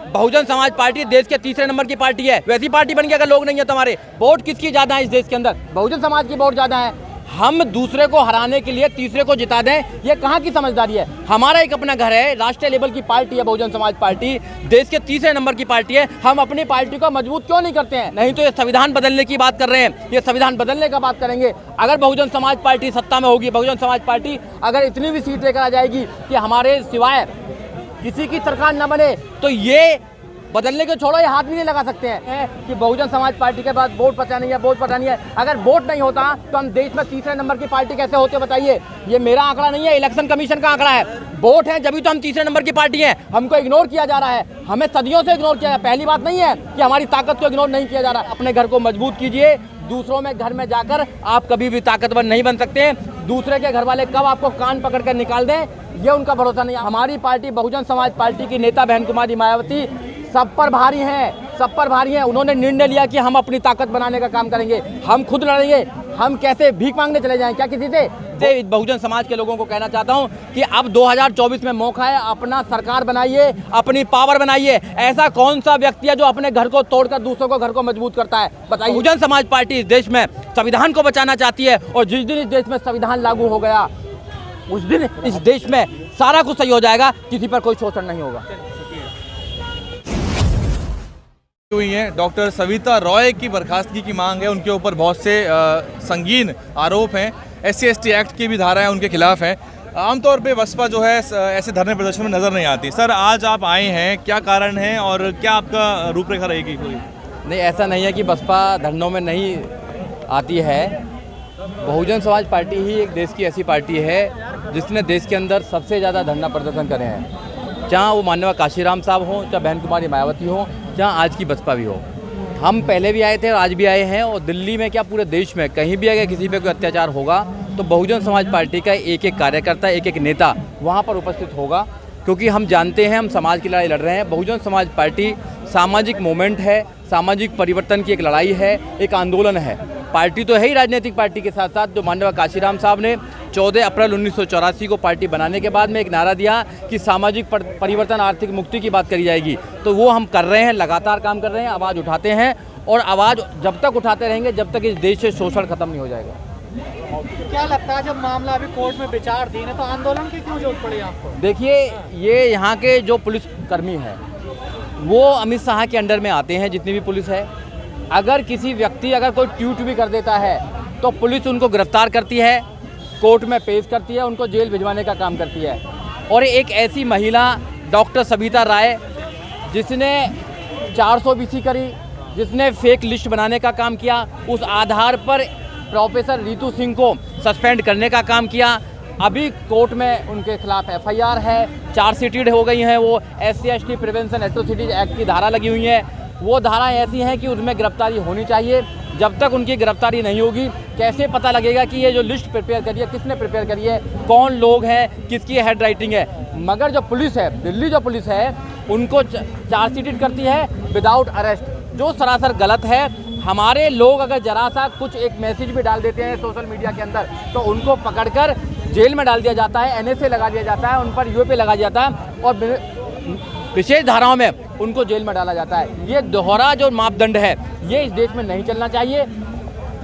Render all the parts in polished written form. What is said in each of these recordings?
Bahujan Samaj party देश के तीसरे नंबर की पार्टी है। वैसी पार्टी बन गई अगर लोग नहीं है तुम्हारे। वोट किसकी ज्यादा है इस देश के अंदर? बहुजन समाज की वोट ज्यादा है। हम दूसरे को हराने के लिए तीसरे को जिता दें, ये कहाँ की समझदारी है? हमारा एक अपना घर है, राष्ट्रीय लेवल की पार्टी है बहुजन समाज पार्टी, देश के तीसरे नंबर की पार्टी है। हम अपनी पार्टी को मजबूत क्यों नहीं करते हैं? नहीं तो ये संविधान बदलने की बात कर रहे हैं, ये संविधान बदलने का बात करेंगे। अगर बहुजन समाज पार्टी सत्ता में होगी, बहुजन समाज पार्टी अगर इतनी भी सीट लेकर आ जाएगी कि हमारे सिवाय किसी की सरकार न बने, तो ये बदलने के छोड़ो, ये हाथ भी नहीं लगा सकते हैं कि बहुजन समाज पार्टी के बाद वोट पता नहीं है, वोट पता नहीं है। अगर वोट नहीं होता तो हम देश में तीसरे नंबर की पार्टी कैसे होते बताइए? ये मेरा आंकड़ा नहीं है, इलेक्शन कमीशन का आंकड़ा है। वोट है जब तो हम तीसरे नंबर की पार्टी हैं। हमको इग्नोर किया जा रहा है, हमें सदियों से इग्नोर किया है। पहली बात नहीं है कि हमारी ताकत को इग्नोर नहीं किया जा रहा। अपने घर को मजबूत कीजिए, दूसरों में घर में जाकर आप कभी भी ताकतवर नहीं बन सकते। दूसरे के घर वाले कब आपको कान पकड़ कर निकाल दें, ये उनका भरोसा नहीं है। हमारी पार्टी बहुजन समाज पार्टी की नेता बहन कुमारी मायावती सब पर भारी हैं, सब पर भारी हैं। उन्होंने निर्णय लिया कि हम अपनी ताकत बनाने का काम करेंगे, हम खुद लड़ेंगे। हम कैसे भीख मांगने चले जाएं क्या किसी से? बहुजन समाज के लोगों को कहना चाहता हूं कि अब 2024 में मौका है, अपना सरकार बनाइए, अपनी पावर बनाइए। ऐसा कौन सा व्यक्ति है जो अपने घर को तोड़कर दूसरों को घर को मजबूत करता है बताइए? बहुजन समाज पार्टी इस देश में संविधान को बचाना चाहती है, और जिस दिन इस देश में संविधान लागू हो गया उस दिन इस देश में सारा कुछ सही हो जाएगा, किसी पर कोई शोषण नहीं होगा। हुई है डॉक्टर सविता रॉय की बर्खास्तगी की मांग है। उनके ऊपर बहुत से संगीन आरोप हैं, SC/ST एक्ट की भी धाराएं उनके खिलाफ हैं। आमतौर पे बसपा जो है ऐसे धरने प्रदर्शन में नज़र नहीं आती। सर, आज आप आए हैं, क्या कारण है और क्या आपका रूपरेखा रहेगी पूरी? नहीं, ऐसा नहीं है कि बसपा धरनों में नहीं आती है। बहुजन समाज पार्टी ही एक देश की ऐसी पार्टी है जिसने देश के अंदर सबसे ज़्यादा धरना प्रदर्शन करे हैं, चाहे वो माननीय काशीराम साहब हों, चाहे बहन कुमारी मायावती हों, जहाँ आज की बसपा भी हो। हम पहले भी आए थे और आज भी आए हैं, और दिल्ली में क्या पूरे देश में कहीं भी अगर किसी पे कोई अत्याचार होगा तो बहुजन समाज पार्टी का एक एक कार्यकर्ता, एक एक नेता वहाँ पर उपस्थित होगा, क्योंकि हम जानते हैं हम समाज की लड़ाई लड़ रहे हैं। बहुजन समाज पार्टी सामाजिक मूवमेंट है, सामाजिक परिवर्तन की एक लड़ाई है, एक आंदोलन है। पार्टी तो है ही राजनीतिक पार्टी के साथ साथ। जो माननीय काशीराम साहब ने 14 अप्रैल 1984 को पार्टी बनाने के बाद में एक नारा दिया कि सामाजिक परिवर्तन, आर्थिक मुक्ति की बात करी जाएगी, तो वो हम कर रहे हैं, लगातार काम कर रहे हैं, आवाज़ उठाते हैं, और आवाज़ जब तक उठाते रहेंगे जब तक इस देश से शोषण खत्म नहीं हो जाएगा। क्या लगता है जब मामला अभी कोर्ट में विचाराधीन है तो आंदोलन की क्यों जरूरत पड़ी आपको? देखिए, ये यहाँ के जो पुलिसकर्मी हैं वो अमित शाह के अंडर में आते हैं, जितनी भी पुलिस है। अगर किसी व्यक्ति अगर कोई ट्वीट भी कर देता है तो पुलिस उनको गिरफ्तार करती है, कोर्ट में पेश करती है, उनको जेल भिजवाने का काम करती है। और एक ऐसी महिला डॉक्टर सविता राय जिसने 400 BC करी, जिसने फेक लिस्ट बनाने का काम किया, उस आधार पर प्रोफेसर रितु सिंह को सस्पेंड करने का काम किया। अभी कोर्ट में उनके खिलाफ FIR है, चार्जशीटेड हो गई हैं। वो SC/ST प्रिवेंशन एट्रोसिटीज एक्ट की धारा लगी हुई है। वो धाराएं ऐसी हैं कि उसमें गिरफ्तारी होनी चाहिए। जब तक उनकी गिरफ्तारी नहीं होगी कैसे पता लगेगा कि ये जो लिस्ट प्रिपेयर करी है किसने प्रिपेयर करी है, कौन लोग हैं, किसकी हेड राइटिंग है। मगर जो पुलिस है, दिल्ली जो पुलिस है, उनको चार्जशीटेड करती है विदाउट अरेस्ट, जो सरासर गलत है। हमारे लोग अगर जरा सा कुछ एक मैसेज भी डाल देते हैं सोशल मीडिया के अंदर तो उनको पकड़कर जेल में डाल दिया जाता है, NSA लगा दिया जाता है, उन पर UAP लगा दिया जाता है, और विशेष धाराओं में उनको जेल में डाला जाता है। ये दोहरा जो मापदंड है ये इस देश में नहीं चलना चाहिए।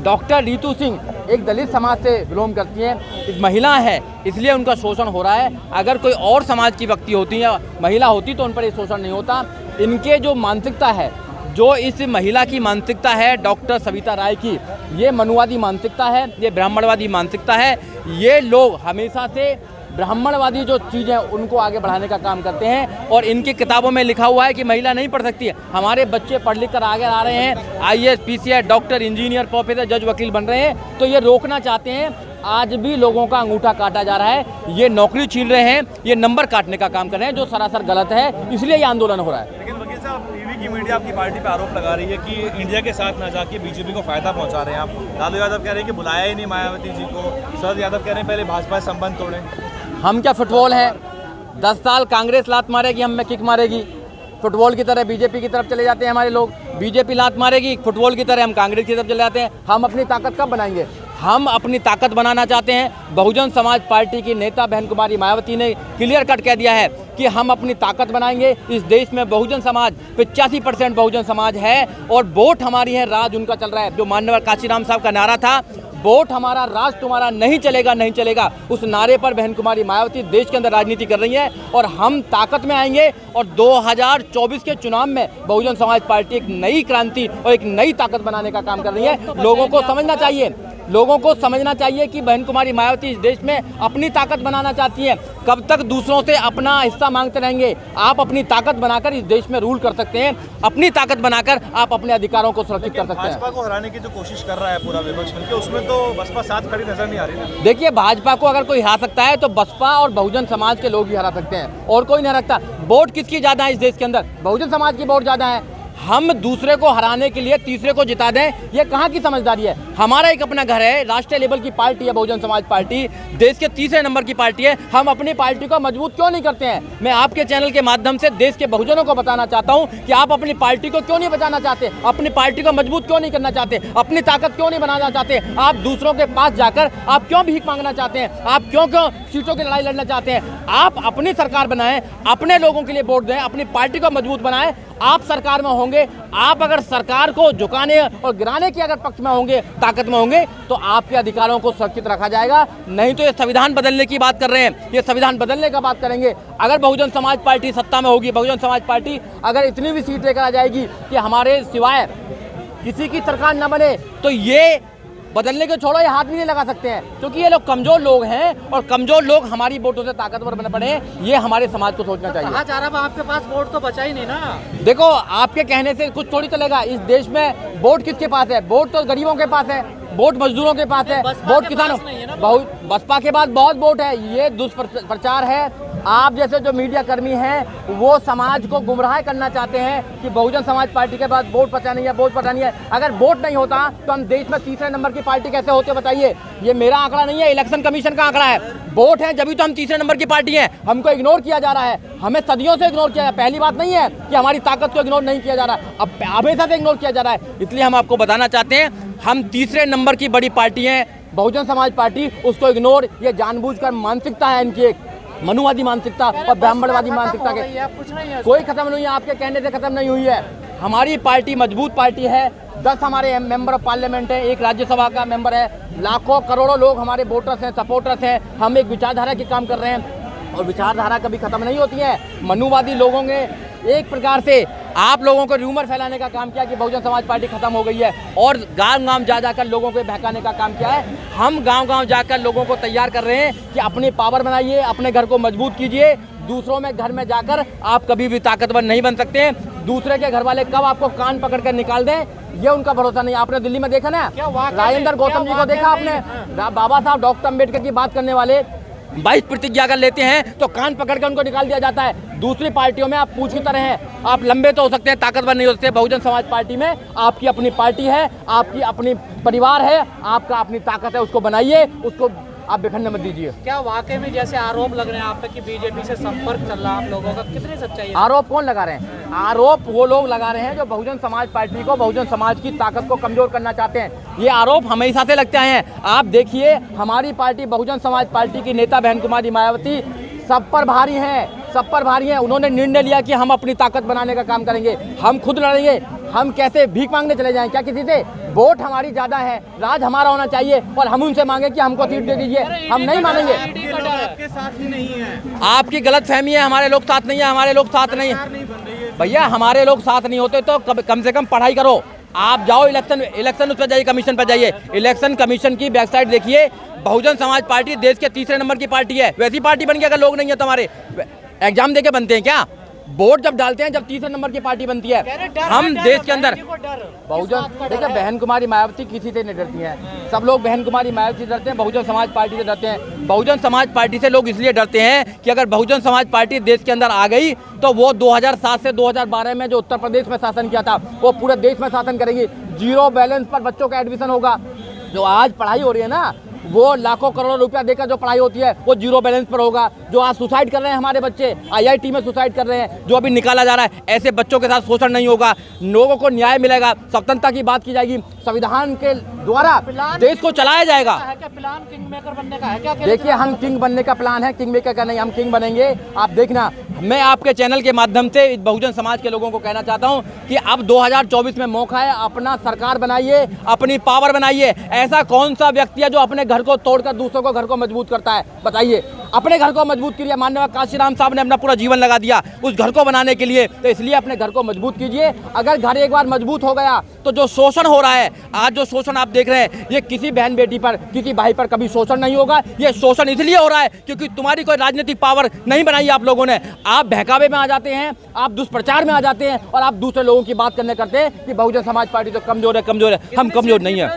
डॉक्टर रितु सिंह एक दलित समाज से बिलोंग करती हैं, एक महिला है, इसलिए उनका शोषण हो रहा है। अगर कोई और समाज की व्यक्ति होती या महिला होती तो उन पर ये शोषण नहीं होता। इनके जो मानसिकता है, जो इस महिला की मानसिकता है डॉक्टर सविता राय की, ये मनुवादी मानसिकता है, ये ब्राह्मणवादी मानसिकता है। ये लोग हमेशा से ब्राह्मणवादी जो चीज़ें उनको आगे बढ़ाने का काम करते हैं, और इनकी किताबों में लिखा हुआ है कि महिला नहीं पढ़ सकती है। हमारे बच्चे पढ़ लिख कर आगे आ रहे हैं, IAS, PCI, doctor, engineer, professor, जज, वकील बन रहे हैं, तो ये रोकना चाहते हैं। आज भी लोगों का अंगूठा काटा जा रहा है, ये नौकरी छीन रहे हैं, ये नंबर काटने का काम कर रहे हैं, जो सरासर गलत है, इसलिए ये आंदोलन हो रहा है। लेकिन वकील साहब, टीवी की मीडिया आपकी पार्टी पर आरोप लगा रही है कि इंडिया के साथ ना जाके बीजेपी को फायदा पहुंचा रहे हैं आप। लालू यादव कह रहे हैं कि बुलाया ही नहीं मायावती जी को, शरद यादव कह रहे हैं पहले भाजपा से संबंध तोड़ें। हम क्या फुटबॉल है? 10 साल कांग्रेस लात मारेगी, हम में किक मारेगी। फुटबॉल की तरह बीजेपी की तरफ चले जाते हैं हमारे लोग, बीजेपी लात मारेगी, फुटबॉल की तरह हम कांग्रेस की तरफ चले जाते हैं। हम अपनी ताकत कब बनाएंगे? हम अपनी ताकत बनाना चाहते हैं। बहुजन समाज पार्टी की नेता बहन कुमारी मायावती ने क्लियर कट कह दिया है कि हम अपनी ताकत बनाएंगे। इस देश में बहुजन समाज 85% बहुजन समाज है और वोट हमारी है, राज उनका चल रहा है। जो माननीय काशीराम साहब का नारा था, वोट हमारा राज तुम्हारा, नहीं चलेगा नहीं चलेगा, उस नारे पर बहन कुमारी मायावती देश के अंदर राजनीति कर रही है और हम ताकत में आएंगे और 2024 के चुनाव में बहुजन समाज पार्टी एक नई क्रांति और एक नई ताकत बनाने का काम कर रही है। लोगों को समझना चाहिए, लोगों को समझना चाहिए कि बहन कुमारी मायावती इस देश में अपनी ताकत बनाना चाहती हैं। कब तक दूसरों से अपना हिस्सा मांगते रहेंगे? आप अपनी ताकत बनाकर इस देश में रूल कर सकते हैं, अपनी ताकत बनाकर आप अपने अधिकारों को सुरक्षित कर सकते हैं। भाजपा को हराने की जो कोशिश कर रहा है पूरा विपक्ष मिलकर, उसमें तो बसपा साथ खड़ी नजर नहीं आ रही ना। देखिए, भाजपा को अगर कोई हरा सकता है तो बसपा और बहुजन समाज के लोग भी हरा सकते हैं, और कोई नहीं हरा सकता। वोट किसकी ज़्यादा है इस देश के अंदर? बहुजन समाज की वोट ज़्यादा है। हम दूसरे को हराने के लिए तीसरे को जिता दें, ये कहाँ की समझदारी है? हमारा एक अपना घर है, राष्ट्रीय लेवल की पार्टी है बहुजन समाज पार्टी, देश के तीसरे नंबर की पार्टी है। हम अपनी पार्टी को मजबूत क्यों नहीं करते हैं? मैं आपके चैनल के माध्यम से देश के बहुजनों को बताना चाहता हूं कि आप अपनी पार्टी को क्यों नहीं बचाना चाहते, अपनी पार्टी को मजबूत क्यों नहीं करना चाहते, अपनी ताकत क्यों नहीं बनाना चाहते? आप दूसरों के पास जाकर आप क्यों भीख मांगना चाहते हैं? आप क्यों सीटों की लड़ाई लड़ना चाहते हैं? आप अपनी सरकार बनाएं, अपने लोगों के लिए वोट दें, अपनी पार्टी को मजबूत बनाएं। आप सरकार में होंगे, आप अगर सरकार को झुकाने और गिराने के अगर पक्ष में होंगे, ताकत में होंगे, तो आपके अधिकारों को सुरक्षित रखा जाएगा। नहीं तो ये संविधान बदलने की बात कर रहे हैं, ये संविधान बदलने का बात करेंगे। अगर बहुजन समाज पार्टी सत्ता में होगी, बहुजन समाज पार्टी अगर इतनी भी सीट लेकर आ जाएगी कि हमारे सिवाय किसी की सरकार न बने, तो ये बदलने के छोड़ो, ये हाथ भी नहीं लगा सकते हैं, क्योंकि ये लोग कमजोर लोग हैं और कमजोर लोग हमारी वोटों से ताकतवर बने पड़े हैं। ये हमारे समाज को सोचना चाहिए। कहा जा रहा है आपके पास वोट तो बचा ही नहीं ना। देखो, आपके कहने से कुछ थोड़ी चलेगा। इस देश में वोट किसके पास है? वोट तो गरीबों के पास है, वोट मजदूरों के पास है, वोट किसानों, बहुत बसपा के बाद बहुत वोट है। ये दुष्प्रचार है। आप जैसे जो मीडिया कर्मी हैं वो समाज को गुमराह करना चाहते हैं कि बहुजन समाज पार्टी के बाद वोट पता नहीं है, वोट पता नहीं है। अगर वोट नहीं होता तो हम देश में तीसरे नंबर की पार्टी कैसे होते, बताइए? ये मेरा आंकड़ा नहीं है, इलेक्शन कमीशन का आंकड़ा है। वोट है जब तो हम तीसरे नंबर की पार्टी हैं। हमको इग्नोर किया जा रहा है, हमें सदियों से इग्नोर किया है। पहली बात नहीं है कि हमारी ताकत को इग्नोर नहीं किया जा रहा, अब हमेशा से इग्नोर किया जा रहा है। इसलिए हम आपको बताना चाहते हैं, हम तीसरे नंबर की बड़ी पार्टी हैं बहुजन समाज पार्टी, उसको इग्नोर, ये जानबूझकर मानसिकता है इनकी, एक मनुवादी मानसिकता और ब्राह्मणवादी मानसिकता के कोई खत्म नहीं है, आपके कहने से खत्म नहीं हुई है। हमारी पार्टी मजबूत पार्टी है। 10 हमारे मेंबर ऑफ पार्लियामेंट है, एक राज्यसभा का मेंबर है, लाखों करोड़ों लोग हमारे वोटर्स हैं, सपोर्टर्स हैं। हम एक विचारधारा के काम कर रहे हैं और विचारधारा कभी खत्म नहीं होती है। मनुवादी लोगों ने एक प्रकार से आप लोगों को र्यूमर फैलाने का काम किया कि बहुजन समाज पार्टी खत्म हो गई है और गांव-गांव जा जाकर लोगों को बहकाने का काम किया है। हम गांव-गांव जाकर लोगों को तैयार कर रहे हैं कि अपनी पावर बनाइए, अपने घर को मजबूत कीजिए। दूसरों में घर में जाकर आप कभी भी ताकतवर नहीं बन सकते हैं। दूसरे के घर वाले कब आपको कान पकड़ कर निकाल दें, ये उनका भरोसा नहीं। आपने दिल्ली में देखा ना, राजेंद्र गौतम जी को देखा आपने? बाबा साहब डॉक्टर अम्बेडकर की बात करने वाले 22 प्रतिज्ञा अगर लेते हैं तो कान पकड़ कर उनको निकाल दिया जाता है। दूसरी पार्टियों में आप पूछ की तरह हैं, आप लंबे तो हो सकते हैं, ताकतवर नहीं हो सकते। बहुजन समाज पार्टी में आपकी अपनी पार्टी है, आपकी अपनी परिवार है, आपका अपनी ताकत है, उसको बनाइए, उसको आप बिखरने मत दीजिए। क्या वाकई में जैसे आरोप लग रहे हैं आप पे कि बीजेपी से संपर्क चल रहा है आप लोगों का, कितनी सच्चाई है? आरोप कौन लगा रहे हैं? आरोप वो लोग लगा रहे हैं जो बहुजन समाज पार्टी को, बहुजन समाज की ताकत को कमजोर करना चाहते हैं। ये आरोप हमेशा से लगते हैं। आप देखिए, हमारी पार्टी बहुजन समाज पार्टी की नेता बहन कुमारी मायावती सब पर भारी हैं, सब पर भारी हैं। उन्होंने निर्णय लिया कि हम अपनी ताकत बनाने का काम करेंगे, हम खुद लड़ेंगे। हम कैसे भीख मांगने चले जाएं क्या किसी से? वोट हमारी ज़्यादा है, राज हमारा होना चाहिए और हम उनसे मांगे कि हमको सीट दे दीजिए, हम नहीं मानेंगे। आपके साथ ही नहीं है, आपकी गलत फहमी है, हमारे लोग साथ नहीं है, हमारे लोग साथ नहीं है भैया, हमारे लोग साथ नहीं होते तो कम से कम पढ़ाई करो। आप जाओ इलेक्शन उस पर जाइए, कमीशन पर जाइए, इलेक्शन कमीशन की वेबसाइट देखिए। बहुजन समाज पार्टी देश के तीसरे नंबर की पार्टी है। वैसी पार्टी बन गई अगर लोग नहीं है तो हमारे एग्जाम देके बनते हैं क्या? वोट जब डालते हैं जब तीसरे नंबर की पार्टी बनती है। हम देश के अंदर बहुजन, देखिए बहन कुमारी मायावती किसी से नहीं डरती हैं, सब लोग बहन कुमारी मायावती से डरते हैं, बहुजन समाज पार्टी से डरते हैं। बहुजन समाज पार्टी से लोग इसलिए डरते हैं कि अगर बहुजन समाज पार्टी देश के अंदर आ गई तो वो 2007 से 2012 में जो उत्तर प्रदेश में शासन किया था वो पूरे देश में शासन करेगी। जीरो बैलेंस पर बच्चों का एडमिशन होगा। जो आज पढ़ाई हो रही है ना, वो लाखों करोड़ों रुपया देकर जो पढ़ाई होती है वो जीरो बैलेंस पर होगा। जो आज सुसाइड कर रहे हैं हमारे बच्चे, IIT में सुसाइड कर रहे हैं, जो अभी निकाला जा रहा है, ऐसे बच्चों के साथ शोषण नहीं होगा, लोगों को न्याय मिलेगा, स्वतंत्रता की बात की जाएगी, संविधान के द्वारा देश को चलाया जाएगा। प्लान किंग मेकर बनने का है क्या? देखिए, हम किंग बनने का प्लान है, किंग मेकर का नहीं, हम किंग बनेंगे। आप देखना, मैं आपके चैनल के माध्यम से बहुजन समाज के लोगों को कहना चाहता हूं कि अब 2024 में मौका है, अपना सरकार बनाइए, अपनी पावर बनाइए। ऐसा कौन सा व्यक्ति है जो अपने घर को तोड़कर दूसरों को घर को मजबूत करता है? बताइए, अपने घर को मजबूत कीजिए। माननीय काशीराम साहब ने अपना पूरा जीवन लगा दिया उस घर को बनाने के लिए, तो इसलिए अपने घर को मजबूत कीजिए। अगर घर एक बार मजबूत हो गया तो जो शोषण हो रहा है, आज जो शोषण आप देख रहे हैं, ये किसी बहन बेटी पर, किसी भाई पर कभी शोषण नहीं होगा। ये शोषण इसलिए हो रहा है क्योंकि तुम्हारी कोई राजनीतिक पावर नहीं बनाई आप लोगों ने। आप बहकावे में आ जाते हैं, आप दुष्प्रचार में आ जाते हैं और आप दूसरे लोगों की बात करने करते हैं कि बहुजन समाज पार्टी तो कमजोर है, कमजोर है। हम कमजोर नहीं है,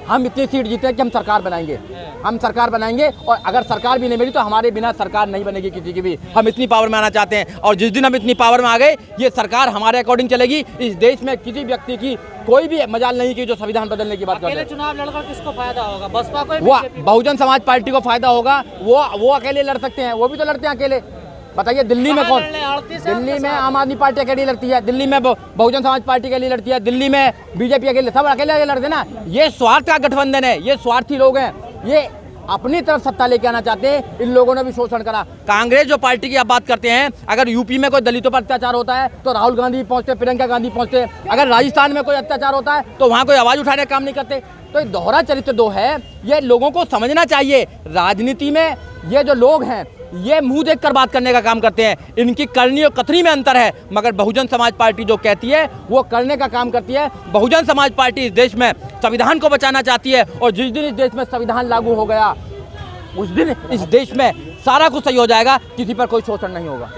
हम इतनी सीट जीते हैं कि हम सरकार बनाएंगे, हम सरकार बनाएंगे। और अगर सरकार भी नहीं मिली तो हमारे बिना सरकार नहीं बनेगी किसी की भी। हम इतनी पावर में आना चाहते हैं और जिस दिन हम इतनी पावर में आ गए, ये सरकार हमारे अकॉर्डिंग चलेगी। इस देश में किसी व्यक्ति की कोई भी मजाल नहीं की जो संविधान बदलने की बात करते हैं। चुनाव लड़कर किसको फायदा होगा? बसपा को? वो बहुजन समाज पार्टी को फायदा होगा। वो अकेले लड़ सकते हैं, वो भी तो लड़ते हैं अकेले। बताइए, दिल्ली में कौन? दिल्ली में आम आदमी पार्टी अकेली लड़ती है, दिल्ली में बहुजन समाज पार्टी अकेली लड़ती है, दिल्ली में बीजेपी अकेले, सब अकेले लड़ते ना। ये स्वार्थ का गठबंधन है, ये स्वार्थी लोग हैं, ये अपनी तरफ सत्ता लेके आना चाहते हैं। इन लोगों ने भी शोषण करा। कांग्रेस जो पार्टी की आप बात करते हैं, अगर यूपी में कोई दलितों पर अत्याचार होता है तो राहुल गांधी पहुंचते, प्रियंका गांधी पहुंचते। अगर राजस्थान में कोई अत्याचार होता है तो वहाँ कोई आवाज़ उठाने का काम नहीं करते। तो ये दोहरा चरित्र दो है, ये लोगों को समझना चाहिए। राजनीति में ये जो लोग हैं, ये मुंह देखकर बात करने का काम करते हैं, इनकी करनी और कथनी में अंतर है। मगर बहुजन समाज पार्टी जो कहती है वो करने का काम करती है। बहुजन समाज पार्टी इस देश में संविधान को बचाना चाहती है और जिस दिन इस देश में संविधान लागू हो गया उस दिन इस देश में सारा कुछ सही हो जाएगा, किसी पर कोई शोषण नहीं होगा।